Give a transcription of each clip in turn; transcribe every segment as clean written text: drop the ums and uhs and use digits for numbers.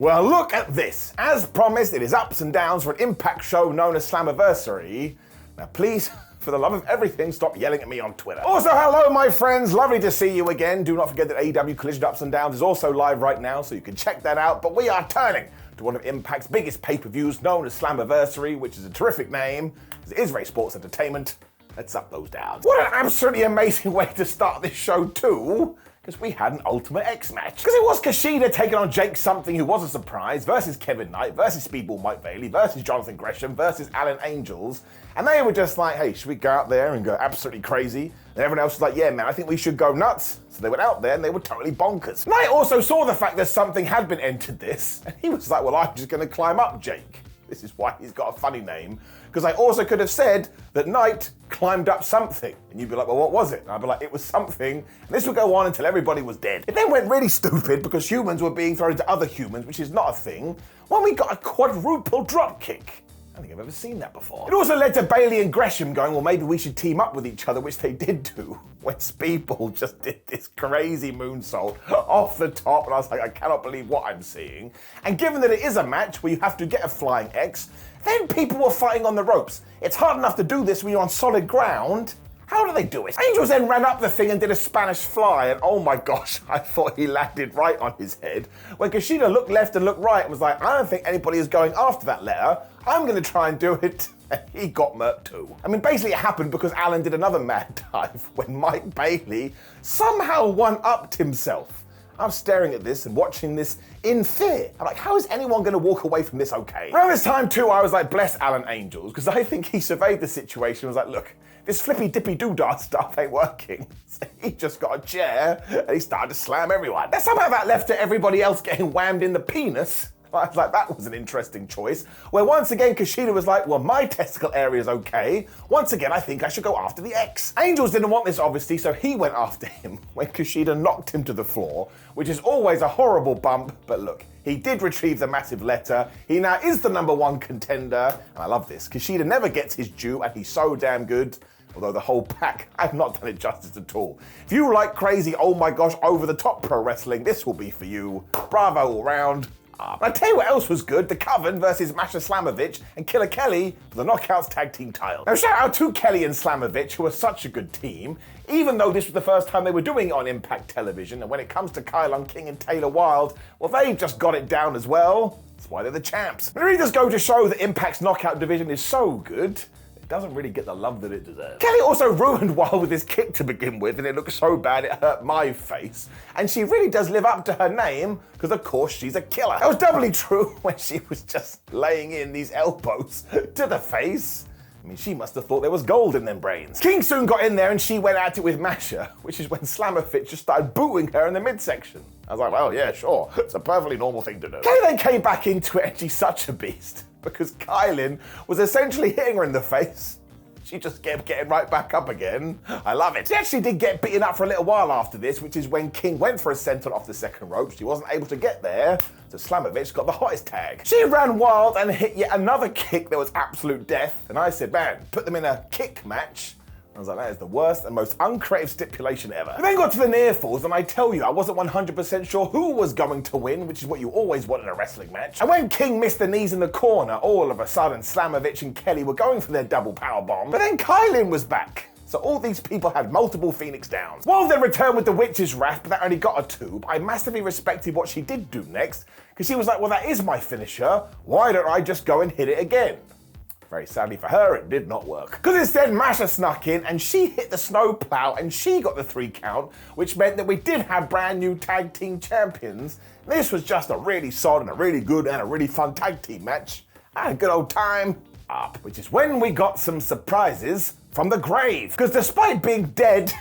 Well, look at this. As promised, it is ups and downs for an Impact show known as Slammiversary. Now, please, for the love of everything, stop yelling at me on Twitter. Also, hello, my friends. Lovely to see you again. Do not forget that AEW Collision Ups and Downs is also live right now, so you can check that out. But we are turning to one of Impact's biggest pay-per-views, known as Slammiversary, which is a terrific name, because it is very sports entertainment. Let's up those downs. What an absolutely amazing way to start this show, too. Because we had an Ultimate X match. Because it was Kushida taking on Jake Something, who was a surprise, versus Kevin Knight, versus Speedball Mike Bailey, versus Jonathan Gresham, versus Alan Angels. And they were just like, hey, should we go out there and go absolutely crazy? And everyone else was like, yeah, man, I think we should go nuts. So they went out there and they were totally bonkers. Knight also saw the fact that Something had been entered this, and he was like, well, I'm just going to climb up Jake. This is why he's got a funny name. Because I also could have said that Knight climbed up something. And you'd be like, well, what was it? And I'd be like, it was something. And this would go on until everybody was dead. It then went really stupid because humans were being thrown into other humans, which is not a thing, when we got a quadruple drop kick. I don't think I've ever seen that before. It also led to Bailey and Gresham going, well, maybe we should team up with each other, which they did do, when Speedball just did this crazy moonsault off the top, and I was like, I cannot believe what I'm seeing. And given that it is a match where you have to get a flying X, then people were fighting on the ropes. It's hard enough to do this when you're on solid ground. How do they do it? Angels then ran up the thing and did a Spanish fly, and oh my gosh, I thought he landed right on his head. When Kushida looked left and looked right and was like, I don't think anybody is going after that letter. I'm gonna try and do it. And he got murked too. I mean, basically it happened because Alan did another mad dive when Mike Bailey somehow one-upped himself. I'm staring at this and watching this in fear. I'm like, how is anyone gonna walk away from this okay? Around this time too, I was like, bless Alan Angels, because I think he surveyed the situation and was like, look, this flippy dippy doodah stuff ain't working. So he just got a chair and he started to slam everyone. Now somehow that left to everybody else getting whammed in the penis. I was like, that was an interesting choice. Where once again, Kushida was like, well, my testicle area is okay. Once again, I think I should go after the X. Angels didn't want this, obviously, so he went after him when Kushida knocked him to the floor, which is always a horrible bump, but look, he did retrieve the massive letter. He now is the #1 contender, and I love this. Kushida never gets his due, and he's so damn good. Although the whole pack, I've not done it justice at all. If you like crazy, oh my gosh, over-the-top pro wrestling, this will be for you. Bravo all round. I tell you what else was good, the Coven versus Masha Slamovich and Killer Kelly for the Knockouts Tag Team title. Now shout out to Kelly and Slamovich, who are such a good team, even though this was the first time they were doing it on Impact Television, and when it comes to Kylon King and Taylor Wilde, well, they've just got it down as well. That's why they're the champs. But it really does go to show that Impact's knockout division is so good, doesn't really get the love that it deserves. Kelly also ruined Wild with his kick to begin with, and it looked so bad it hurt my face. And she really does live up to her name, because of course she's a killer. That was doubly true when she was just laying in these elbows to the face. I mean, she must have thought there was gold in them brains. King soon got in there and she went at it with Masha, which is when Slammerfit just started booing her in the midsection. I was like, well, yeah, sure. It's a perfectly normal thing to do. Kelly then came back into it and she's such a beast, because Kylin was essentially hitting her in the face. She just kept getting right back up again. I love it. She actually did get beaten up for a little while after this, which is when King went for a senton off the second rope. She wasn't able to get there, so Slamovich got the hottest tag. She ran wild and hit yet another kick that was absolute death, and I said, man, put them in a kick match. I was like, that is the worst and most uncreative stipulation ever. We then got to the near falls, and I tell you, I wasn't 100% sure who was going to win, which is what you always want in a wrestling match. And when King missed the knees in the corner, all of a sudden, Slamovich and Kelly were going for their double powerbomb, but then Kylin was back. So all these people had multiple Phoenix downs. Wild then returned with the Witch's Wrath, but that only got a 2. But I massively respected what she did do next, because she was like, well, that is my finisher. Why don't I just go and hit it again? Very sadly for her, it did not work. Because instead, Masha snuck in and she hit the snowplow and she got the 3 count, which meant that we did have brand new tag team champions. This was just a really solid and a really good and a really fun tag team match. I had a good old time up, which is when we got some surprises from the grave. Because despite being dead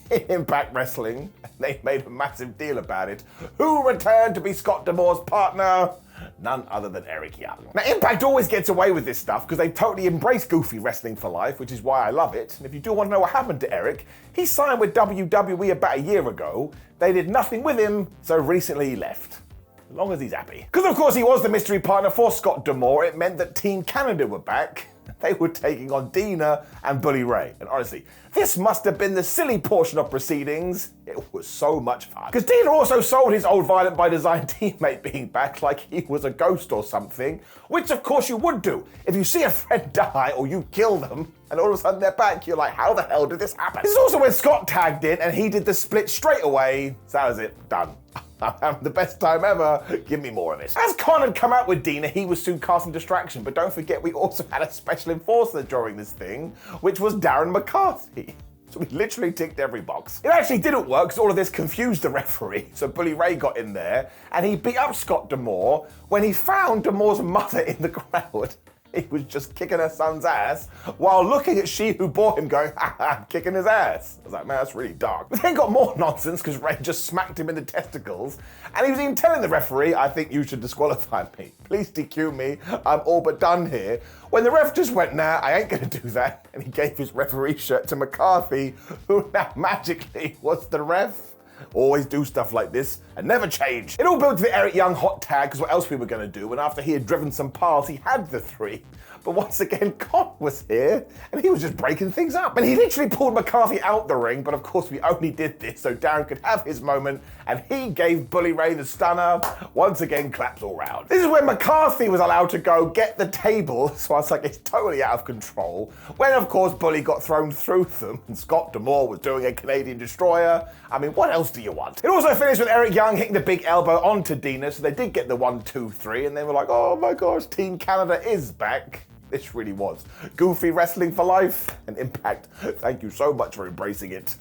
in Impact Wrestling, they made a massive deal about it, who returned to be Scott D'Amore's partner? None other than Eric Young. Now, Impact always gets away with this stuff because they totally embrace goofy wrestling for life, which is why I love it. And if you do want to know what happened to Eric, he signed with WWE about a year ago. They did nothing with him, so recently he left. As long as he's happy. Because of course he was the mystery partner for Scott D'Amore, it meant that Team Canada were back. they were taking on Deonna and Bully Ray. And honestly, this must have been the silly portion of proceedings. It was so much fun. Because Deonna also sold his old Violent by Design teammate being back like he was a ghost or something, which of course you would do. If you see a friend die or you kill them, and all of a sudden they're back, you're like, how the hell did this happen? This is also when Scott tagged in and he did the split straight away. So that was it, done. I'm having the best time ever. Give me more of it. As Khan had come out with Deonna, he was soon casting distraction, but don't forget we also had a special enforcer during this thing, which was Darren McCarthy. So we literally ticked every box. It actually didn't work because all of this confused the referee. So Bully Ray got in there and he beat up Scott D'Amore when he found D'Amore's mother in the crowd. He was just kicking her son's ass while looking at she who bore him going, ha ha, I'm kicking his ass. I was like, man, that's really dark. But then got more nonsense because Ray just smacked him in the testicles and he was even telling the referee, I think you should disqualify me. Please DQ me, I'm all but done here. When the ref just went, nah, I ain't gonna do that. And he gave his referee shirt to McCarthy, who now magically was the ref. Always do stuff like this and never change. It all built to the Eric Young hot tag because what else we were going to do, and after he had driven some piles, he had the three. But once again, Con was here and he was just breaking things up. And he literally pulled McCarthy out the ring, but of course we only did this so Darren could have his moment, and he gave Bully Ray the stunner. Once again, claps all round. This is when McCarthy was allowed to go get the table, so I was like, it's totally out of control. When of course Bully got thrown through them and Scott D'Amore was doing a Canadian destroyer. I mean, what else do you want? It also finished with Eric Young hitting the big elbow onto Deonna, so they did get the 1, 2, 3, and they were like, oh my gosh, Team Canada is back. This really was goofy wrestling for life, and Impact, thank you so much for embracing it.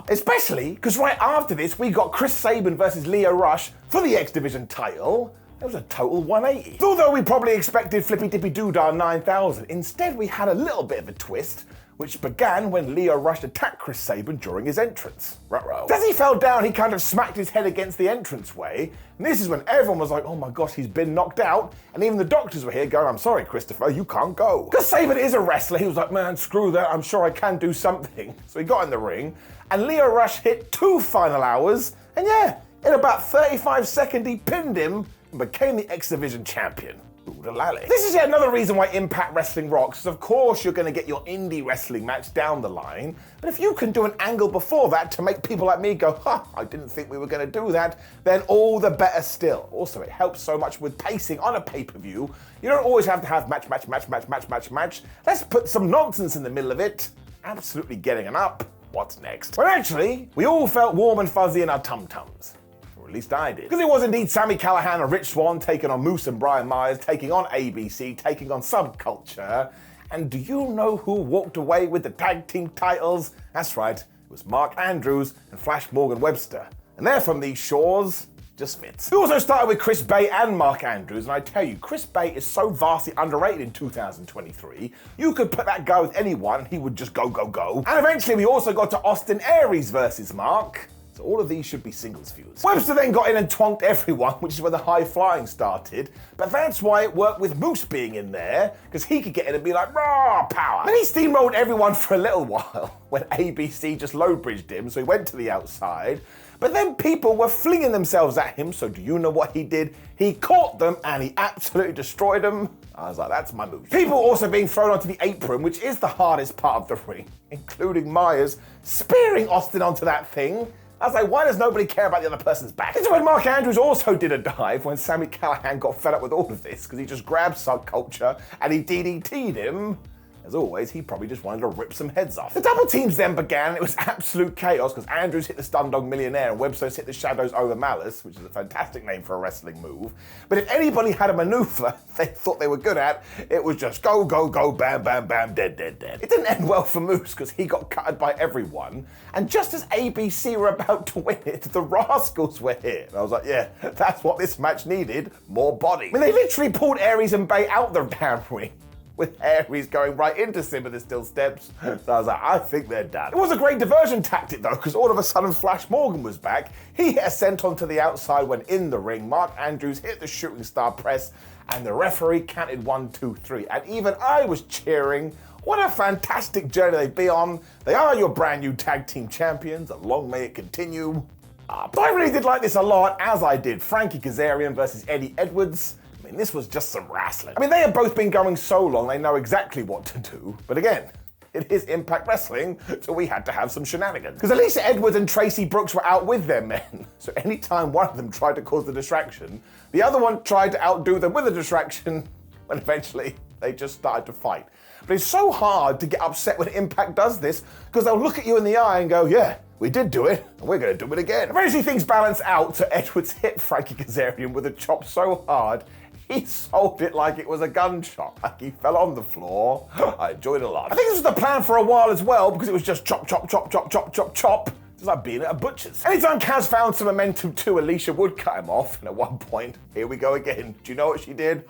Especially because right after this, we got Chris Sabin versus Lio Rush for the X Division title. It was a total 180. Although we probably expected Flippy Dippy Doodah 9000, instead we had a little bit of a twist, which began when Lio Rush attacked Chris Sabin during his entrance. Ruh-roh. As he fell down, he kind of smacked his head against the entranceway, and this is when everyone was like, oh my gosh, he's been knocked out, and even the doctors were here going, I'm sorry, Christopher, you can't go. Because Sabin is a wrestler, he was like, man, screw that, I'm sure I can do something. So he got in the ring, and Lio Rush hit 2 final hours, and yeah, in about 35 seconds, he pinned him and became the X Division champion. This is yet another reason why Impact Wrestling rocks, because of course you're going to get your indie wrestling match down the line, but if you can do an angle before that to make people like me go, I didn't think we were going to do that, then all the better still. Also, it helps so much with pacing on a pay-per-view. You don't always have to have match. Let's put some nonsense in the middle of it. Absolutely getting an up. What's next? Well, actually, we all felt warm and fuzzy in our tum-tums. Or at least I did. Because it was indeed Sami Callihan and Rich Swann taking on Moose and Brian Myers, taking on ABC, taking on WhatCulture. And do you know who walked away with the tag team titles? That's right, it was Mark Andrews and Flash Morgan Webster. And they're from these shores. Just fits. We also started with Chris Bay and Mark Andrews, and I tell you, Chris Bay is so vastly underrated in 2023. You could put that guy with anyone and he would just go. And eventually we also got to Austin Aries versus Mark. So all of these should be singles feuds. Webster then got in and twonked everyone, which is where the high flying started. But that's why it worked with Moose being in there, because he could get in and be like, raw power. Then he steamrolled everyone for a little while, when ABC just low bridged him, so he went to the outside. But then people were flinging themselves at him, so do you know what he did? He caught them and he absolutely destroyed them. I was like, that's my move. People also being thrown onto the apron, which is the hardest part of the ring, including Myers spearing Austin onto that thing. I was like, why does nobody care about the other person's back? This is when Mark Andrews also did a dive when Sami Callihan got fed up with all of this, because he just grabbed WhatCulture and he DDT'd him. As always, he probably just wanted to rip some heads off. The double teams then began, and it was absolute chaos because Andrews hit the Stundog Millionaire and Webster hit the Shadows over Malice, which is a fantastic name for a wrestling move. But if anybody had a maneuver they thought they were good at, it was just go, bam, dead. It didn't end well for Moose because he got cutted by everyone. And just as ABC were about to win it, the Rascals were here. And I was like, yeah, that's what this match needed, more body. I mean, they literally pulled Aries and Bay out the damn ring, with Aries going right into Simba the Steel Steps. So I was like, I think they're done. It was a great diversion tactic though, because all of a sudden Flash Morgan was back. He hit a senton to the outside when in the ring. Mark Andrews hit the shooting star press, and the referee counted 1, 2, 3. And even I was cheering. What a fantastic journey they've been on. They are your brand new tag team champions, and long may it continue. But I really did like this a lot, as I did Frankie Kazarian versus Eddie Edwards. I mean, this was just some wrestling. I mean, they have both been going so long, they know exactly what to do. But again, it is Impact Wrestling, so we had to have some shenanigans. Because Alicia Edwards and Tracy Brooks were out with their men. So anytime one of them tried to cause the distraction, the other one tried to outdo them with a distraction, and eventually they just started to fight. But it's so hard to get upset when Impact does this, because they'll look at you in the eye and go, yeah, we did do it, and we're going to do it again. Eventually things balance out, so Edwards hit Frankie Kazarian with a chop so hard, he sold it like it was a gunshot. Like he fell on the floor. I enjoyed it a lot. I think this was the plan for a while as well, because it was just chop, chop, chop, chop, chop, chop, chop. It's like being at a butcher's. Anytime Kaz found some momentum too, Alicia would cut him off. And at one point, here we go again. Do you know what she did?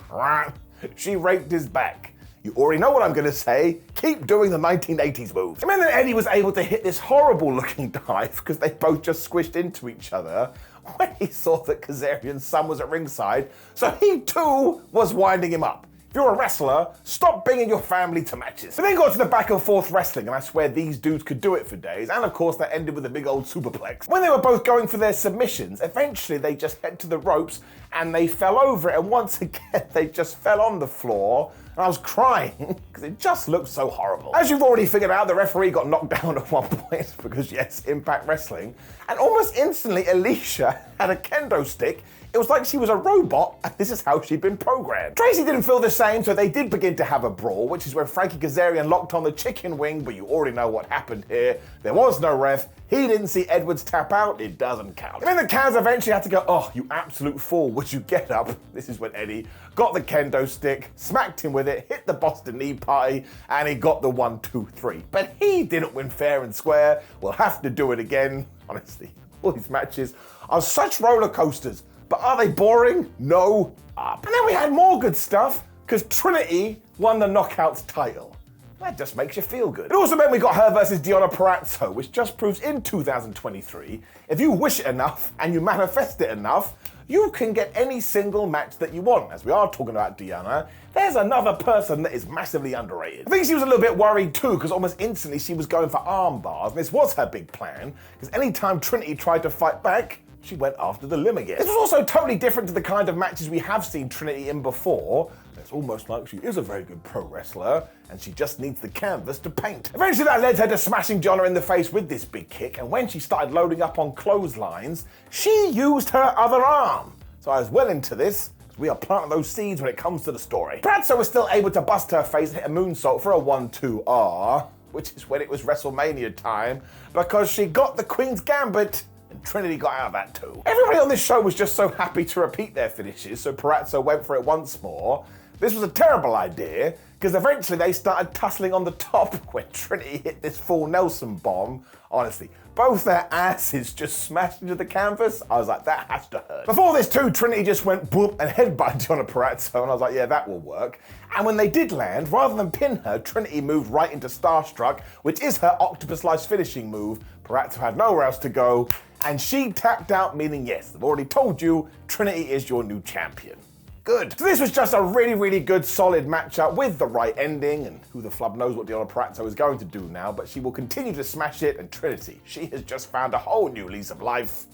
She raked his back. You already know what I'm going to say. Keep doing the 1980s moves. And then Eddie was able to hit this horrible looking dive because they both just squished into each other when he saw that Kazarian's son was at ringside, so he too was winding him up. If you're a wrestler, stop bringing your family to matches. We then got to the back and forth wrestling, and I swear these dudes could do it for days, and of course that ended with a big old superplex. When they were both going for their submissions, eventually they just head to the ropes and they fell over it, and once again they just fell on the floor, and I was crying because it just looked so horrible. As you've already figured out, the referee got knocked down at one point because yes, Impact Wrestling, and almost instantly Alicia had a kendo stick. It was like she was a robot, and this is how she'd been programmed. Tracy didn't feel the same, so they did begin to have a brawl, which is when Frankie Kazarian locked on the chicken wing, but you already know what happened here. There was no ref. He didn't see Edwards tap out. It doesn't count. And then the Kaz eventually had to go, oh, you absolute fool, would you get up? This is when Eddie got the kendo stick, smacked him with it, hit the Boston Knee Party, and he got the 1, 2, 3. But he didn't win fair and square. We'll have to do it again. Honestly, all these matches are such roller coasters. But are they boring? No. And then we had more good stuff, because Trinity won the Knockouts title. That just makes you feel good. It also meant we got her versus Deonna Purrazzo, which just proves in 2023, if you wish it enough and you manifest it enough, you can get any single match that you want. As we are talking about Deonna, there's another person that is massively underrated. I think she was a little bit worried too, because almost instantly she was going for arm bars, and this was her big plan, because anytime Trinity tried to fight back, she went after the limb again. This was also totally different to the kind of matches we have seen Trinity in before. It's almost like she is a very good pro wrestler, and she just needs the canvas to paint. Eventually that led her to smashing Deonna in the face with this big kick, and when she started loading up on clotheslines, she used her other arm. So I was well into this. We are planting those seeds when it comes to the story. Purrazzo was still able to bust her face and hit a moonsault for a 1-2-R, which is when it was WrestleMania time, because she got the Queen's Gambit. Trinity got out of that too. Everybody on this show was just so happy to repeat their finishes, so Purrazzo went for it once more. This was a terrible idea, because eventually they started tussling on the top when Trinity hit this full Nelson bomb. Honestly, both their asses just smashed into the canvas. I was like, that has to hurt. Before this too, Trinity just went boop and headbutted Deonna Purrazzo, and I was like, yeah, that will work. And when they did land, rather than pin her, Trinity moved right into Starstruck, which is her octopus slice finishing move. Purrazzo had nowhere else to go, and she tapped out, meaning yes, I've already told you, Trinity is your new champion. Good. So this was just a really, really good, solid matchup with the right ending, and who the flub knows what Deonna Purrazzo is going to do now, but she will continue to smash it, and Trinity, she has just found a whole new lease of life.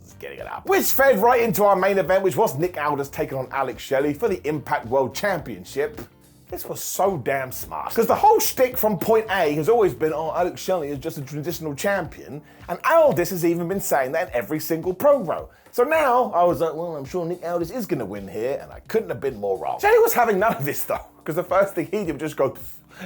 Just getting it up. Which fed right into our main event, which was Nick Aldis taking on Alex Shelley for the Impact World Championship. This was so damn smart. Because the whole shtick from point A has always been, oh, Alex Shelley is just a traditional champion, and Aldis has even been saying that in every single promo. So now, I was like, well, I'm sure Nick Aldis is going to win here, and I couldn't have been more wrong. Shelley was having none of this, though, because the first thing he did was just go,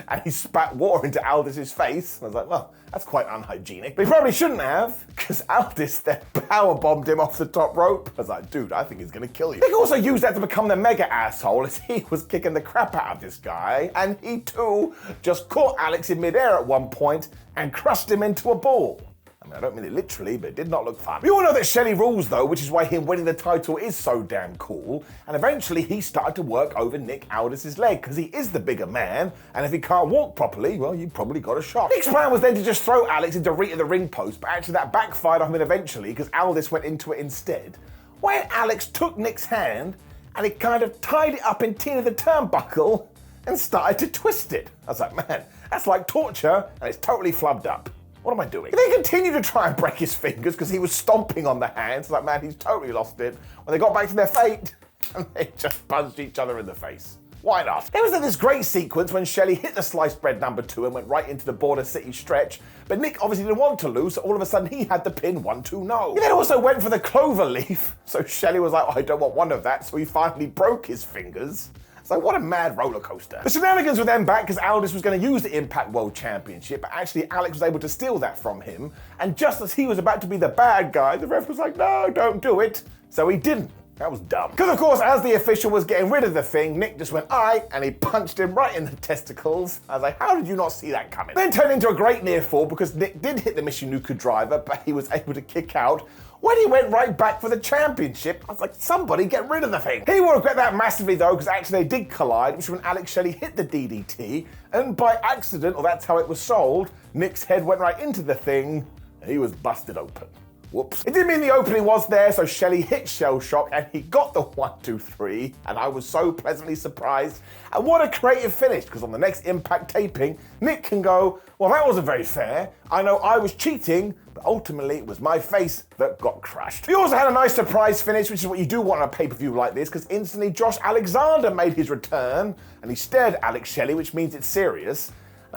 and he spat water into Aldis's face. And I was like, well, that's quite unhygienic. But he probably shouldn't have, because Aldis then powerbombed him off the top rope. I was like, dude, I think he's going to kill you. He also used that to become the mega asshole as he was kicking the crap out of this guy, and he too just caught Alex in midair at one point and crushed him into a ball. I mean, I don't mean it literally, but it did not look fun. We all know that Shelley rules though, which is why him winning the title is so damn cool. And eventually he started to work over Nick Aldis' leg, because he is the bigger man, and if he can't walk properly, well, you probably got a shot. Nick's plan was then to just throw Alex into reach of the ring post, but actually that backfired on him eventually, because Aldis went into it instead. Where Alex took Nick's hand, and he kind of tied it up in Tina the Turnbuckle, and started to twist it. I was like, man, that's like torture, and it's totally flubbed up. What am I doing? They continued to try and break his fingers because he was stomping on the hands. Like, man, he's totally lost it. When they got back to their fate, and they just punched each other in the face. Why not? There was this great sequence when Shelley hit the sliced bread number 2 and went right into the Border City stretch, but Nick obviously didn't want to lose, so all of a sudden he had the pin 1-2-no. He then also went for the clover leaf, so Shelley was like, oh, I don't want one of that, so he finally broke his fingers. So what a mad roller coaster. The shenanigans were then back because Aldis was going to use the Impact World Championship, but actually Alex was able to steal that from him, and just as he was about to be the bad guy, the ref was like, no, don't do it, so he didn't. That was dumb. Because of course, as the official was getting rid of the thing, Nick just went, alright, and he punched him right in the testicles. I was like, how did you not see that coming? Then turned into a great near fall because Nick did hit the Michinuka driver, but he was able to kick out when he went right back for the championship. I was like, somebody get rid of the thing. He will regret that massively though, because actually they did collide, which was when Alex Shelley hit the DDT, and by accident, or that's how it was sold, Nick's head went right into the thing, and he was busted open. Whoops. It didn't mean the opening was there, so Shelley hit Shell Shock and he got the 1-2-3, and I was so pleasantly surprised. And what a creative finish, because on the next Impact taping, Nick can go, well, that wasn't very fair. I know I was cheating, but ultimately it was my face that got crushed. He also had a nice surprise finish, which is what you do want on a pay-per-view like this, because instantly Josh Alexander made his return, and he stared at Alex Shelley, which means it's serious.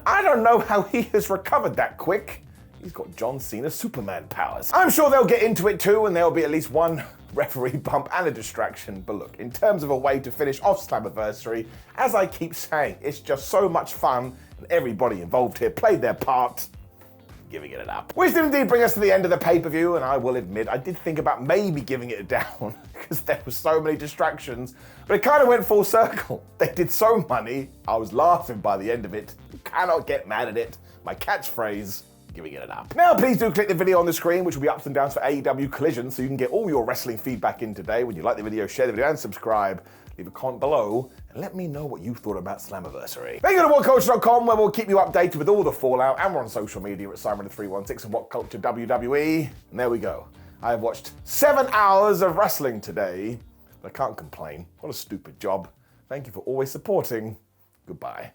I don't know how he has recovered that quick. He's got John Cena Superman powers. I'm sure they'll get into it too, and there'll be at least one referee bump and a distraction. But look, in terms of a way to finish off Slammiversary, as I keep saying, it's just so much fun, and everybody involved here played their part. Giving it up. Which did indeed bring us to the end of the pay-per-view, and I will admit, I did think about maybe giving it down, because there were so many distractions, but it kind of went full circle. They did so many, I was laughing by the end of it. You cannot get mad at it. My catchphrase, giving it up. Now please do click the video on the screen, which will be ups and downs for AEW Collision, so you can get all your wrestling feedback in today. When you like the video, share the video and subscribe. Leave a comment below and let me know what you thought about Slammiversary. Then go to WhatCulture.com, where we'll keep you updated with all the fallout, and we're on social media at Simon316 and WhatCulture WWE. And there we go. I have watched 7 hours of wrestling today, but I can't complain. What a stupid job. Thank you for always supporting. Goodbye.